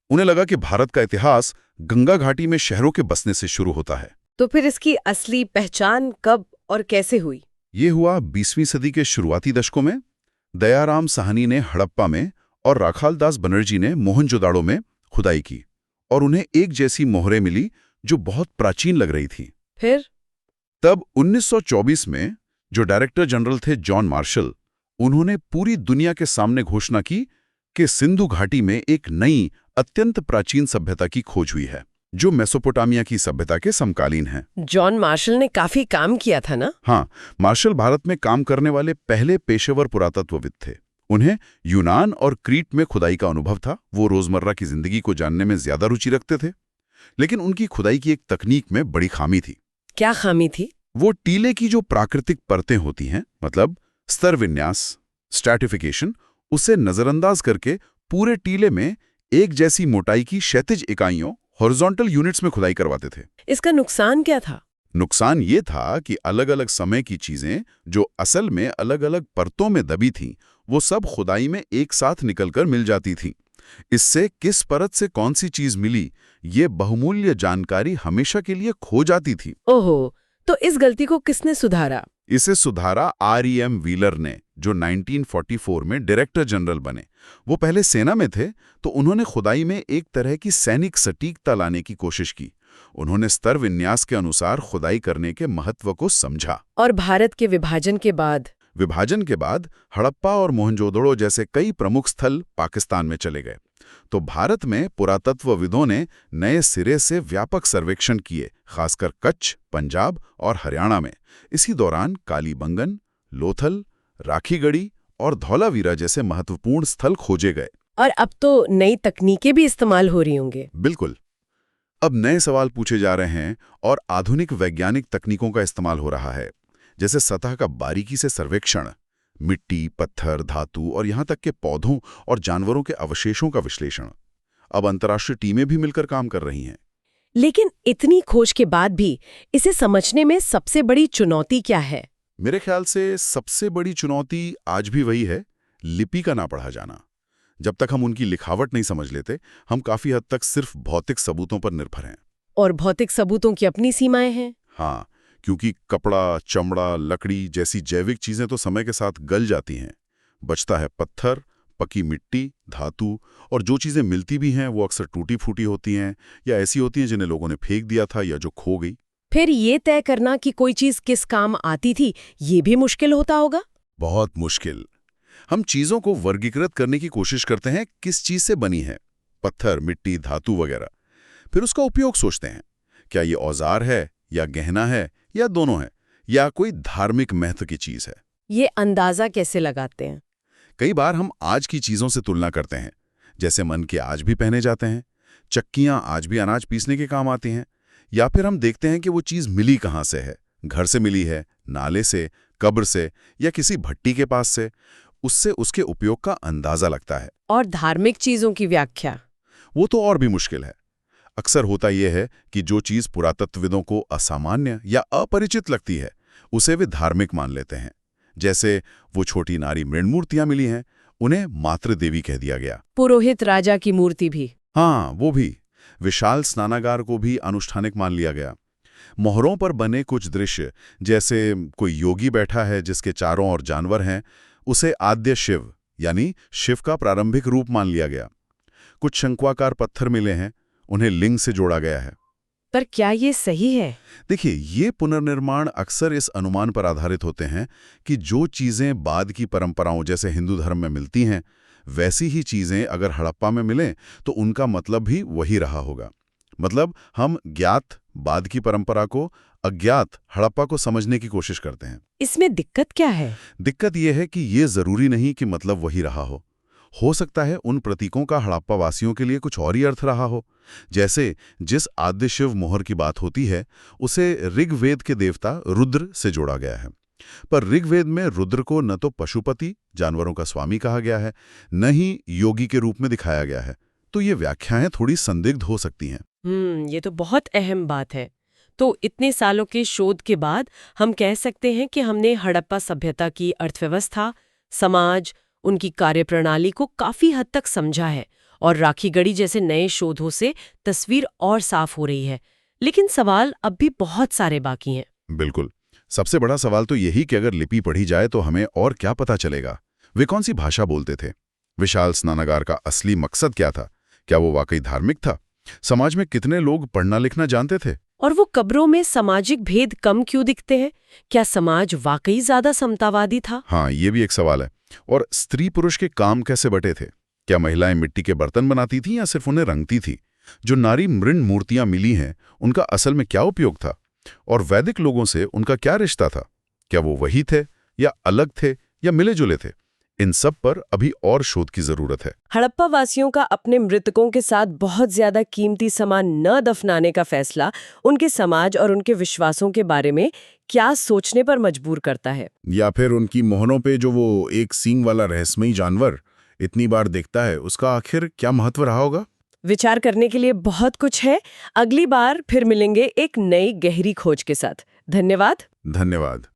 उन्हें लगा कि भारत का इतिहास गंगा घाटी में शहरों के बसने से शुरू होता है। तो फिर इसकी असली पहचान कब और कैसे हुई? ये हुआ 20वीं सदी के शुरुआती दशकों में। दयाराम साहनी ने हड़प्पा में और राखालदास बनर्जी ने मोहनजोदाड़ो में खुदाई की और उन्हें एक जैसी मोहरें मिली जो बहुत प्राचीन लग रही थी। फिर तब 1924 में जो डायरेक्टर जनरल थे जॉन मार्शल, उन्होंने पूरी दुनिया के सामने घोषणा की कि सिंधु घाटी में एक नई अत्यंत प्राचीन सभ्यता की खोज हुई है, जो मेसोपोटामिया की सभ्यता के समकालीन है। जॉन मार्शल ने काफी काम किया था ना? हाँ, मार्शल भारत में काम करने वाले पहले पेशेवर पुरातत्वविद थे। उन्हें यूनान और क्रीट में खुदाई का अनुभव था। वो रोजमर्रा की जिंदगी को जानने में ज्यादा रुचि रखते थे, लेकिन उनकी खुदाई की एक तकनीक में बड़ी खामी थी। क्या खामी थी? वो टीले की जो प्राकृतिक परतें होती हैं, मतलब स्तर विन्यास, स्ट्रैटिफिकेशन, उसे नजरअंदाज करके पूरे टीले में एक जैसी मोटाई की क्षैतिज इकाइयों, हॉरिजॉन्टल यूनिट्स में खुदाई करवाते थे। इसका नुकसान क्या था? नुकसान ये था कि अलग-अलग समय की चीजें जो असल में अलग-अलग परतों में दबी थीं, वो सब खुदाई में एक साथ निकलकर मिल जाती थीं। इससे किस परत से कौन सी चीज मिली, ये बहुमूल्य जानकारी हमेशा के लिए खो जाती थी। ओहो, तो इस गलती को किसने सुधारा? इसे सुधारा R.E.M. व्हीलर ने, जो 1944 में डायरेक्टर जनरल बने। वो पहले सेना में थे, तो उन्होंने खुदाई में एक तरह की सैनिक सटीकता लाने की कोशिश की। उन्होंने स्तर विन्यास के अनुसार खुदाई करने के महत्व को समझा। और भारत के विभाजन के बाद हड़प्पा और मोहनजोदड़ो जैसे कई प्रमुख स्थल पाकिस्तान में चले गए। तो भारत में पुरातत्वविदों ने नए सिरे से व्यापक सर्वेक्षण किए, खासकर कच्छ, पंजाब और हरियाणा में। इसी दौरान कालीबंगन, लोथल, राखीगढ़ी और धौलावीरा जैसे महत्वपूर्ण स्थल खोजे गए। और अब तो नई तकनीकें भी इस्तेमाल हो रही होंगे। बिल्कुल। अब नए सवाल पूछे जा रहे हैं और आधुनिक वैज्ञानिक तकनीकों का इस्तेमाल हो रहा है, जैसे सतह का बारीकी से सर्वेक्षण, मिट्टी, पत्थर, धातु और यहाँ तक के पौधों और जानवरों के अवशेषों का विश्लेषण। अब अंतर्राष्ट्रीय टीमें भी मिलकर काम कर रही हैं। लेकिन इतनी खोज के बाद भी इसे समझने में सबसे बड़ी चुनौती क्या है? मेरे ख्याल से सबसे बड़ी चुनौती आज भी वही है, लिपि का ना पढ़ा जाना। जब तक हम उनकी लिखावट नहीं समझ लेते, हम काफी हद तक सिर्फ भौतिक सबूतों पर निर्भर हैं। और भौतिक सबूतों की अपनी सीमाएं हैं। हाँ, क्योंकि कपड़ा, चमड़ा, लकड़ी जैसी जैविक चीजें तो समय के साथ गल जाती हैं। बचता है पत्थर, पकी मिट्टी, धातु, और जो चीजें मिलती भी हैं वो अक्सर टूटी फूटी होती हैं या ऐसी होती हैं जिन्हें लोगों ने फेंक दिया था या जो खो गई। फिर ये तय करना कि कोई चीज किस काम आती थी, ये भी मुश्किल होता होगा। बहुत मुश्किल। हम चीजों को वर्गीकृत करने की कोशिश करते हैं, किस चीज से बनी है, पत्थर, मिट्टी, धातु वगैरह। फिर उसका उपयोग सोचते हैं, क्या ये औजार है या गहना है या दोनों है या कोई धार्मिक महत्व की चीज है। ये अंदाजा कैसे लगाते हैं? कई बार हम आज की चीजों से तुलना करते हैं, जैसे मन के आज भी पहने जाते हैं, चक्कियां आज भी अनाज पीसने के काम आती हैं, या फिर हम देखते हैं कि वो चीज मिली कहाँ से है, घर से मिली है, नाले से, कब्र से या किसी भट्टी के पास से। उससे उसके उपयोग का अंदाजा लगता है। और धार्मिक चीजों की व्याख्या? वो तो और भी मुश्किल है। अक्सर होता यह है कि जो चीज पुरातत्वविदों को असामान्य या अपरिचित लगती है, उसे वे धार्मिक मान लेते हैं। जैसे वो छोटी नारी मृण मूर्तियां मिली हैं, उन्हें मातृ देवी कह दिया गया। पुरोहित राजा की मूर्ति भी? हाँ, वो भी। विशाल स्नानागार को भी अनुष्ठानिक मान लिया गया। मोहरों पर बने कुछ दृश्य, जैसे कोई योगी बैठा है जिसके चारों ओर जानवर हैं, उसे आद्य शिव यानी शिव का प्रारंभिक रूप मान लिया गया। कुछ शंक्वाकार पत्थर मिले हैं, उन्हें लिंग से जोड़ा गया है। पर क्या ये सही है? देखिए, ये पुनर्निर्माण अक्सर इस अनुमान पर आधारित होते हैं कि जो चीजें बाद की परंपराओं जैसे हिंदू धर्म में मिलती हैं, वैसी ही चीजें अगर हड़प्पा में मिलें तो उनका मतलब भी वही रहा होगा। मतलब हम ज्ञात बाद की परंपरा को अज्ञात हड़प्पा को समझने की कोशिश करते हैं। इसमें दिक्कत क्या है? दिक्कत यह है कि ये जरूरी नहीं कि मतलब वही रहा हो सकता है उन प्रतीकों का हड़प्पा वासियों के लिए कुछ और ही अर्थ रहा हो। जैसे जिस आद्य शिव मोहर की बात होती है, उसे ऋग्वेद के देवता रुद्र से जोड़ा गया है। पर ऋग्वेद में रुद्र को न तो पशुपति, जानवरों का स्वामी कहा गया है, न ही योगी के रूप में दिखाया गया है। तो ये व्याख्याएं थोड़ी संदिग्ध हो सकती हैं। ये तो बहुत अहम बात है। तो इतने सालों के शोध के बाद हम कह सकते हैं कि हमने हड़प्पा सभ्यता की अर्थव्यवस्था, समाज, उनकी कार्यप्रणाली को काफी हद तक समझा है और राखीगढ़ी जैसे नए शोधों से तस्वीर और साफ हो रही है। लेकिन सवाल अब भी बहुत सारे बाकी हैं। बिल्कुल। सबसे बड़ा सवाल तो यही कि अगर लिपि पढ़ी जाए तो हमें और क्या पता चलेगा। वे कौन सी भाषा बोलते थे? विशाल स्नानागार का असली मकसद क्या था? क्या वो वाकई धार्मिक था? समाज में कितने लोग पढ़ना लिखना जानते थे? और वो कब्रों में सामाजिक भेद कम क्यों दिखते हैं? क्या समाज वाकई ज्यादा समतावादी था? हाँ, ये भी एक सवाल है। और स्त्री पुरुष के काम कैसे बटे थे? क्या महिलाएं मिट्टी के बर्तन बनाती थीं या सिर्फ उन्हें रंगती थी? जो नारी मृण मूर्तियां मिली हैं, उनका असल में क्या उपयोग था? और वैदिक लोगों से उनका क्या रिश्ता था? क्या वो वही थे या अलग थे या मिले जुले थे? इन सब पर अभी और शोध की जरूरत है। हड़प्पा वासियों का अपने मृतकों के साथ बहुत ज्यादा कीमती सामान न दफनाने का फैसला उनके समाज और उनके विश्वासों के बारे में क्या सोचने पर मजबूर करता है? या फिर उनकी मोहरों पे जो वो एक सींग वाला रहस्यमयी जानवर इतनी बार दिखता है, उसका आखिर क्या महत्व रहा होगा? विचार करने के लिए बहुत कुछ है। अगली बार फिर मिलेंगे एक नई गहरी खोज के साथ। धन्यवाद। धन्यवाद।